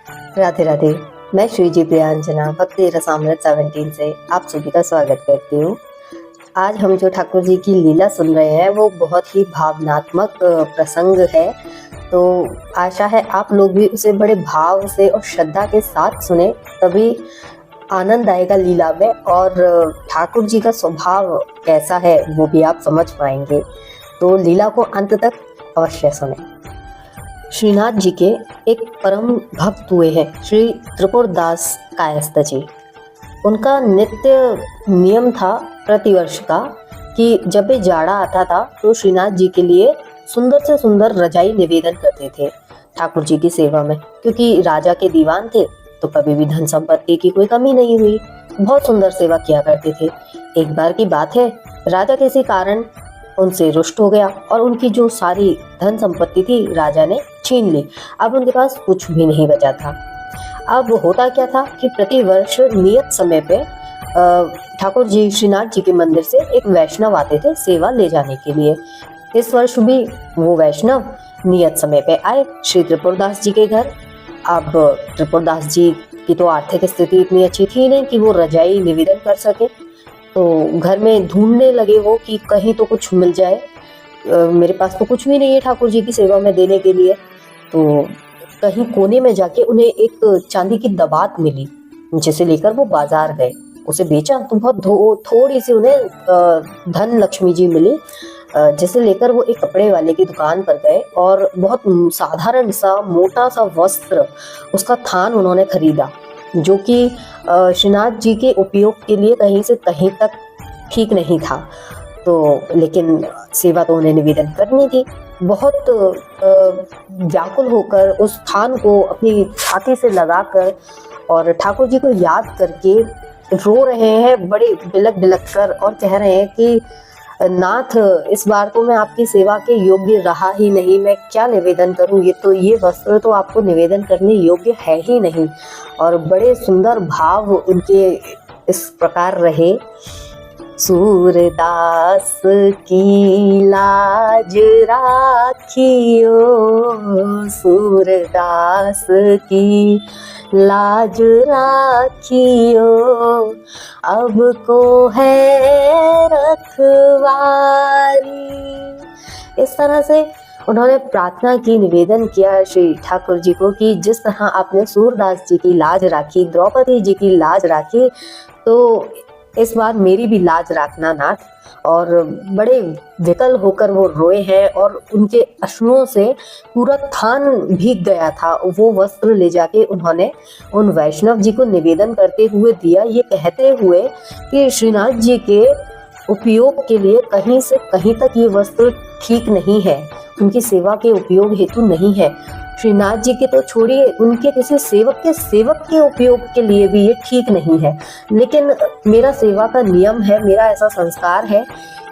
राधे राधे। मैं श्रीजी प्रियांजना भक्ति रसामृत 17 से आप सभी का स्वागत करती हूँ। आज हम जो ठाकुर जी की लीला सुन रहे हैं वो बहुत ही भावनात्मक प्रसंग है। तो आशा है आप लोग भी उसे बड़े भाव से और श्रद्धा के साथ सुने, तभी आनंद आएगा लीला में और ठाकुर जी का स्वभाव कैसा है वो भी आप समझ पाएंगे। तो लीला को अंत तक अवश्य सुने। श्रीनाथ जी के एक परम भक्त हुए हैं श्री त्रिपुरदास कायस्थ जी। उनका नित्य नियम था प्रतिवर्ष का कि जब भी जाड़ा आता था तो श्रीनाथ जी के लिए सुंदर से सुंदर रजाई निवेदन करते थे ठाकुर जी की सेवा में, क्योंकि राजा के दीवान थे तो कभी भी धन संपत्ति की कोई कमी नहीं हुई। बहुत सुंदर सेवा किया करते थे। एक बार की बात है, राजा किसी कारण उनसे रुष्ट हो गया और उनकी जो सारी धन संपत्ति थी राजा ने छीन ली। अब उनके पास कुछ भी नहीं बचा था। अब होता क्या था कि प्रति वर्ष नियत समय पे ठाकुर जी श्रीनाथ जी के मंदिर से एक वैष्णव आते थे सेवा ले जाने के लिए। इस वर्ष भी वो वैष्णव नियत समय पे आए श्री त्रिपुरदास जी के घर। अब त्रिपुरदास जी की तो आर्थिक स्थिति इतनी अच्छी थी नहीं कि वो रजाई निवेदन कर सके, तो घर में ढूंढने लगे वो कि कहीं तो कुछ मिल जाए। मेरे पास तो कुछ भी नहीं है ठाकुर जी की सेवा में देने के लिए। तो कहीं कोने में जाके उन्हें एक चांदी की दबात मिली, जिसे लेकर वो बाजार गए। उसे बेचा तो बहुत थोड़ी सी उन्हें धन लक्ष्मी जी मिली, जिसे लेकर वो एक कपड़े वाले की दुकान पर गए और बहुत साधारण सा मोटा सा वस्त्र, उसका थान उन्होंने खरीदा, जो कि श्रीनाथ जी के उपयोग के लिए कहीं से कहीं तक ठीक नहीं था। तो लेकिन सेवा तो उन्हें निवेदन करनी थी। बहुत व्याकुल होकर उस थान को अपनी छाती से लगाकर और ठाकुर जी को याद करके रो रहे हैं, बड़े बिलक बिलक कर, और कह रहे हैं कि नाथ, इस बार तो मैं आपकी सेवा के योग्य रहा ही नहीं। मैं क्या निवेदन करूं, ये वस्त्र तो आपको निवेदन करने योग्य है ही नहीं। और बड़े सुंदर भाव उनके इस प्रकार रहे। सूरदास की लाज राखियो, सूरदास की लाज राखियो, अब को है रखवारी। इस तरह से उन्होंने प्रार्थना की, निवेदन किया श्री ठाकुर जी को कि जिस तरह आपने सूरदास जी की लाज राखी, द्रौपदी जी की लाज राखी, तो इस बार मेरी भी लाज राखना नाथ। और बड़े विकल होकर वो रोए हैं और उनके अश्रुओं से पूरा थान भीग गया था। वो वस्त्र ले जाके उन्होंने उन वैष्णव जी को निवेदन करते हुए दिया, ये कहते हुए कि श्रीनाथ जी के उपयोग के लिए कहीं से कहीं तक ये वस्त्र ठीक नहीं है, उनकी सेवा के उपयोग हेतु नहीं है। श्रीनाथ जी के तो छोड़िए, उनके किसी सेवक के उपयोग के लिए भी ये ठीक नहीं है। लेकिन मेरा सेवा का नियम है, मेरा ऐसा संस्कार है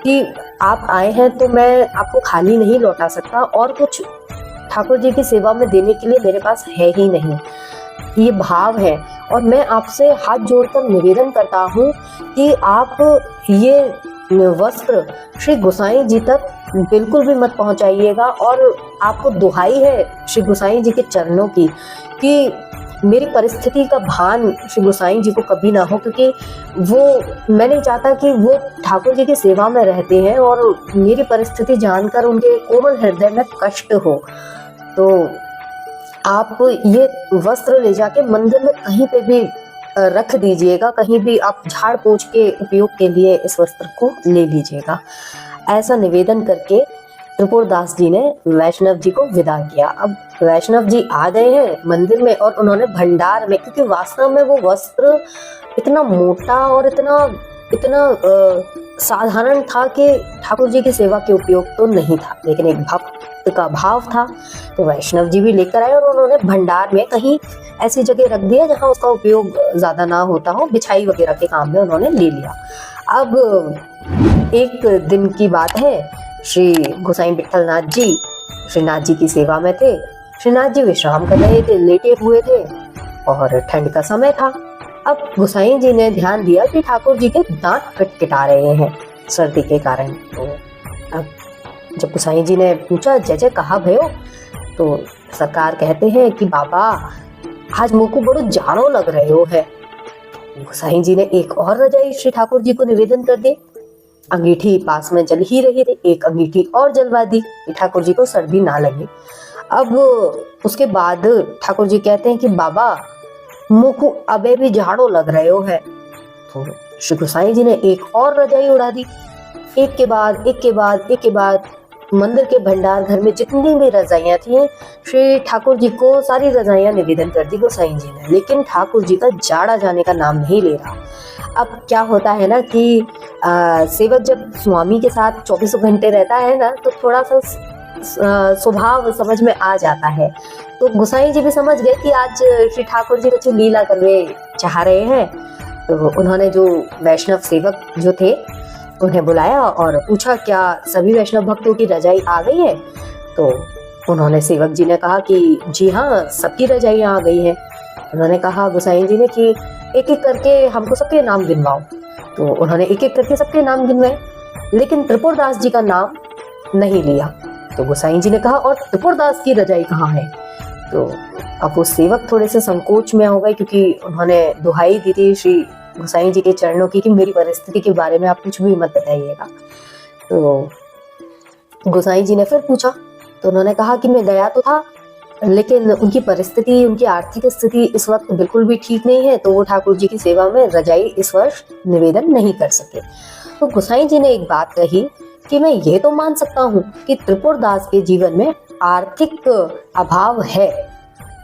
कि आप आए हैं तो मैं आपको खाली नहीं लौटा सकता, और कुछ ठाकुर जी की सेवा में देने के लिए मेरे पास है ही नहीं। ये भाव है और मैं आपसे हाथ जोड़कर निवेदन करता हूँ कि आप ये वस्त्र श्री गोसाई जी तक बिल्कुल भी मत पहुंचाइएगा। और आपको दुहाई है श्री गोसाई जी के चरणों की कि मेरी परिस्थिति का भान श्री गोसाई जी को कभी ना हो, क्योंकि वो, मैं नहीं चाहता कि वो ठाकुर जी की सेवा में रहते हैं और मेरी परिस्थिति जानकर उनके कोमल हृदय में कष्ट हो। तो आप ये वस्त्र ले जाके मंदिर में कहीं पे भी रख दीजिएगा, कहीं भी आप झाड़ पोंछ के उपयोग के लिए इस वस्त्र को ले लीजिएगा। ऐसा निवेदन करके त्रिपुरदास जी ने वैष्णव जी को विदा किया। अब वैष्णव जी आ गए हैं मंदिर में और उन्होंने भंडार में, क्योंकि वास्तव में वो वस्त्र इतना मोटा और इतना साधारण था कि ठाकुर जी की सेवा के उपयोग तो नहीं था, लेकिन एक भक्त का भाव था। तो वैष्णव जी भी लेकर आए और उन्होंने भंडार में कहीं ऐसी जगह रख दिया जहां उसका उपयोग ज्यादा ना होता हो, बिछाई वगैरह के काम में उन्होंने ले लिया। अब एक दिन की बात है, श्री गोसाई विट्ठलनाथ जी श्रीनाथ जी की सेवा में थे। श्रीनाथ जी विश्राम कर रहे थे, लेटे हुए थे और ठंड का समय था। अब गोसाई जी ने ध्यान दिया कि ठाकुर जी के दांत किटकिटा रहे हैं सर्दी के कारण। तो अब जब गोसाई जी ने पूछा, जय जय कहा भयो, तो सरकार कहते हैं कि बाबा आज मोको बड़ो जाड़ो लग रहे है। गोसाई जी ने एक और रजाई श्री ठाकुर जी को निवेदन कर दी। अंगीठी पास में जल ही रही थी, एक अंगीठी और जलवा दी कि ठाकुर जी को सर्दी ना लगे। अब उसके बाद ठाकुर जी कहते हैं कि बाबा मोको अबे भी झाड़ो लग रहे हो है। तो श्री गोसाई जी ने एक और रजाई उड़ा दी। एक के बाद एक के बाद एक के बाद मंदिर के भंडार घर में जितनी भी रजाइयां थी श्री ठाकुर जी को सारी रजाइयां निवेदन कर दी गोसाई जी ने। लेकिन ठाकुर जी का जाड़ा जाने का नाम नहीं ले रहा। अब क्या होता है ना कि सेवक जब स्वामी के साथ 24 घंटे रहता है ना तो थोड़ा सा स्वभाव समझ में आ जाता है। तो गोसाई जी भी समझ गए कि आज श्री ठाकुर जी कुछ लीला करने चाह रहे हैं। तो उन्होंने जो वैष्णव सेवक जो थे उन्हें बुलाया और पूछा क्या सभी वैष्णव भक्तों की रजाई आ गई है। तो उन्होंने सेवक जी ने कहा कि जी हाँ, सबकी रजाइयाँ आ गई है। उन्होंने कहा गोसाई जी ने कि एक एक करके हमको सबके नाम गिनवाओ। तो उन्होंने एक एक करके सबके नाम गिनवाए, लेकिन त्रिपुरदास जी का नाम नहीं लिया। तो गोसाई जी ने कहा और त्रिपुरदास की रजाई कहाँ है। तो अब वो सेवक थोड़े से संकोच में हो गए, क्योंकि उन्होंने दुहाई दी थी श्री गोसाई जी के चरणों की कि मेरी परिस्थिति के बारे में आप कुछ भी मत बताइएगा। तो गोसाई जी ने फिर पूछा, तो उन्होंने कहा कि मैं गया तो था, लेकिन उनकी परिस्थिति, उनकी आर्थिक स्थिति इस वक्त बिल्कुल भी ठीक नहीं है, तो वो ठाकुर जी की सेवा में रजाई इस वर्ष निवेदन नहीं कर सके। तो गोसाई जी ने एक बात कही कि मैं ये तो मान सकता हूँ कि त्रिपुरदास के जीवन में आर्थिक अभाव है,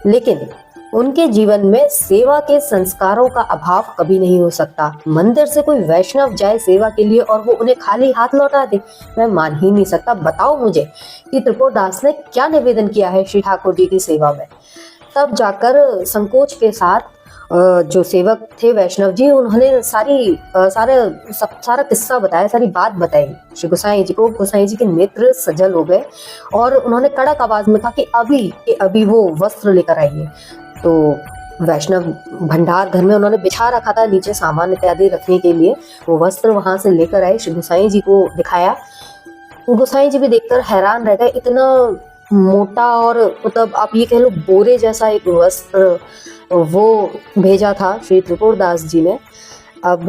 लेकिन उनके जीवन में सेवा के संस्कारों का अभाव कभी नहीं हो सकता। मंदिर से कोई वैष्णव जाए सेवा के लिए और वो उन्हें खाली हाथ लौटा दे, मैं मान ही नहीं सकता। बताओ मुझे कि त्रिपुरदास ने क्या निवेदन किया है श्री ठाकुर जी की सेवा में। तब जाकर संकोच के साथ जो सेवक थे वैष्णव जी, उन्होंने सारा किस्सा बताया, सारी बात बताई श्री गोसाई जी को। गोसाई जी के नेत्र सजल हो गए और उन्होंने कड़क आवाज में कहा कि अभी वो वस्त्र लेकर आइए। तो वैष्णव भंडार घर में उन्होंने बिछा रखा था नीचे सामान इत्यादि रखने के लिए, वो वस्त्र वहां से लेकर आए, श्री गोसाई जी को दिखाया। गोसाई जी भी देखकर हैरान रह गए, इतना मोटा और मतलब आप ये कह लो बोरे जैसा एक वस्त्र वो भेजा था श्री त्रिपुरदास जी ने। अब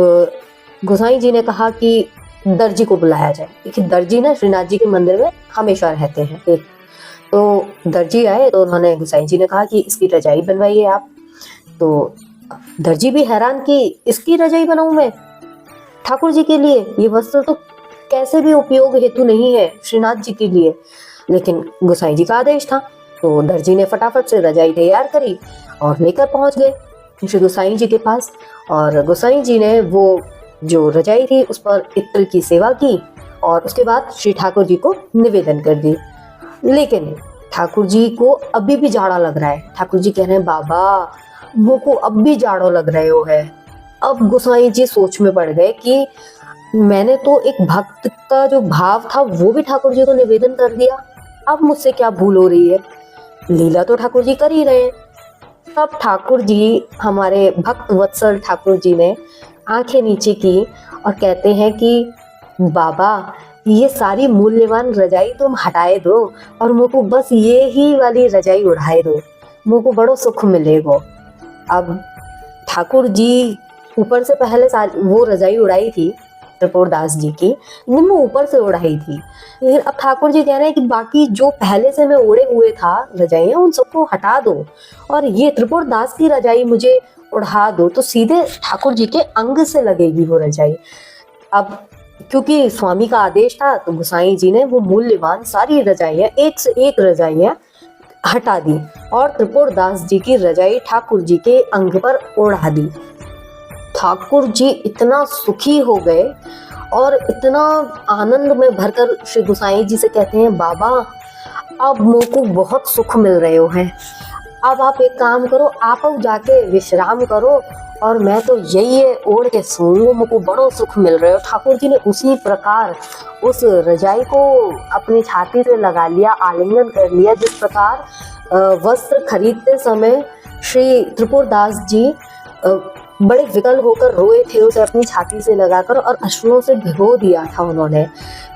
गोसाई जी ने कहा कि दर्जी को बुलाया जाए। देखिए दर्जी ना श्रीनाथ जी के मंदिर में हमेशा रहते हैं। तो दर्जी आए तो उन्होंने गोसाई जी ने कहा कि इसकी रजाई बनवाइए आप। तो दर्जी भी हैरान कि इसकी रजाई बनाऊं मैं ठाकुर जी के लिए, ये वस्त्र तो कैसे भी उपयोग हेतु नहीं है श्रीनाथ जी के लिए, लेकिन गोसाई जी का आदेश था। तो दर्जी ने फटाफट से रजाई तैयार करी और लेकर पहुंच गए श्री गोसाई जी के पास। और गोसाई जी ने वो जो रजाई थी उस पर इत्र की सेवा की और उसके बाद श्री ठाकुर जी को निवेदन कर दी। लेकिन ठाकुर जी को अभी भी जाड़ा लग रहा है। ठाकुर जी कह रहे हैं बाबा वो को अब भी जाड़ो लग रहे हो है। अब गोसाई जी सोच में पड़ गए कि मैंने तो एक भक्त का जो भाव था वो भी ठाकुर जी को निवेदन कर दिया, अब मुझसे क्या भूल हो रही है। लीला तो ठाकुर जी कर ही रहे हैं। तब ठाकुर जी, हमारे भक्त वत्सल ठाकुर जी ने आंखें नीचे की और कहते हैं कि बाबा ये सारी मूल्यवान रजाई तुम हटाए दो और मुझको बस ये ही वाली रजाई उड़ाए दो, मुझको बड़ो सुख मिलेगा। अब ठाकुर जी ऊपर से पहले वो रजाई उड़ाई थी त्रिपुरदास जी की, लेकिन वो ऊपर से उड़ाई थी। लेकिन अब ठाकुर जी कह रहे हैं कि बाकी जो पहले से मैं ओढ़े हुए था रजाइयाँ उन सबको हटा दो और ये त्रिपुरदास की रजाई मुझे उड़ा दो, तो सीधे ठाकुर जी के अंग से लगेगी वो रजाई। अब क्योंकि स्वामी का आदेश था तो गोसाई जी ने वो मूल्यवान सारी रजाइयाँ, एक से एक रजाइयाँ हटा दी और त्रिपुरदास जी की रजाई ठाकुर जी के अंग पर ओढ़ा दी। ठाकुर जी इतना सुखी हो गए और इतना आनंद में भरकर श्री गोसाई जी से कहते हैं बाबा अब मुझको बहुत सुख मिल रहे हो हैं, अब आप एक काम करो, आप अब जाके विश्राम करो और मैं तो यही ओढ़ के सोऊंगा, मुझको बड़ो सुख मिल रहे हो। ठाकुर जी ने उसी प्रकार उस रजाई को अपनी छाती से लगा लिया, आलिंगन कर लिया, जिस प्रकार वस्त्र खरीदते समय श्री त्रिपुरदास जी बड़े विकल होकर रोए थे उसे अपनी छाती से लगाकर और अश्रुओं से भिगो दिया था उन्होंने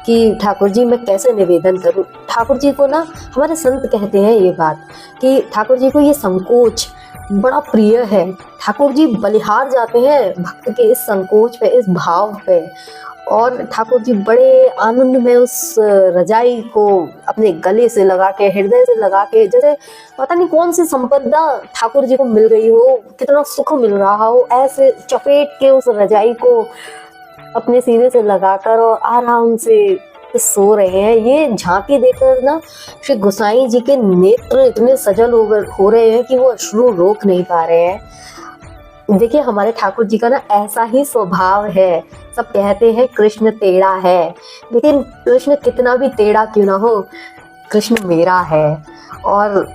कि ठाकुर जी मैं कैसे निवेदन करूं। ठाकुर जी को ना हमारे संत कहते हैं ये बात कि ठाकुर जी को ये संकोच बड़ा प्रिय है। ठाकुर जी बलिहार जाते हैं भक्त के इस संकोच पे, इस भाव पे, और ठाकुर जी बड़े आनंद में उस रजाई को अपने गले से लगा के, हृदय से लगा के, जैसे पता नहीं कौन सी संपदा ठाकुर जी को मिल गई हो, कितना सुख मिल रहा हो, ऐसे चपेट के उस रजाई को अपने सीने से लगाकर और आराम से सो रहे हैं। ये झांकी देखकर ना श्री गोसाई जी के नेत्र इतने सजल हो रहे हैं कि वो अश्रु रोक नहीं पा रहे हैं। देखिए हमारे ठाकुर जी का ना ऐसा ही स्वभाव है। सब कहते हैं कृष्ण टेढ़ा है, लेकिन कृष्ण कितना भी टेढ़ा क्यों ना हो, कृष्ण मेरा है। और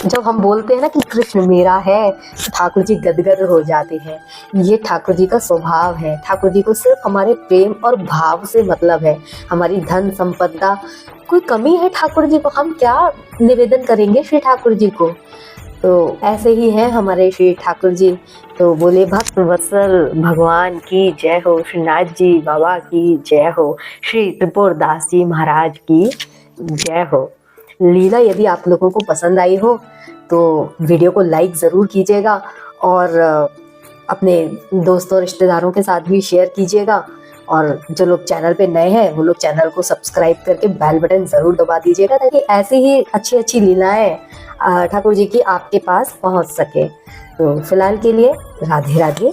जब हम बोलते हैं ना कि कृष्ण मेरा है, तो ठाकुर जी गदगद हो जाते हैं। ये ठाकुर जी का स्वभाव है। ठाकुर जी को सिर्फ हमारे प्रेम और भाव से मतलब है। हमारी धन संपदा कोई कमी है ठाकुर जी को, हम क्या निवेदन करेंगे श्री ठाकुर जी को। तो ऐसे ही हैं हमारे श्री ठाकुर जी। तो बोले भक्त वत्सल भगवान की जय हो, श्रीनाथ जी बाबा की जय हो, श्री त्रिपुरदास जी महाराज की जय हो। लीला यदि आप लोगों को पसंद आई हो तो वीडियो को लाइक ज़रूर कीजिएगा और अपने दोस्तों रिश्तेदारों के साथ भी शेयर कीजिएगा। और जो लोग चैनल पे नए हैं वो लोग चैनल को सब्सक्राइब करके बेल बटन ज़रूर दबा दीजिएगा, ताकि ऐसी ही अच्छी अच्छी लीलाएं ठाकुर जी की आपके पास पहुंच सके। तो फिलहाल के लिए राधे राधे।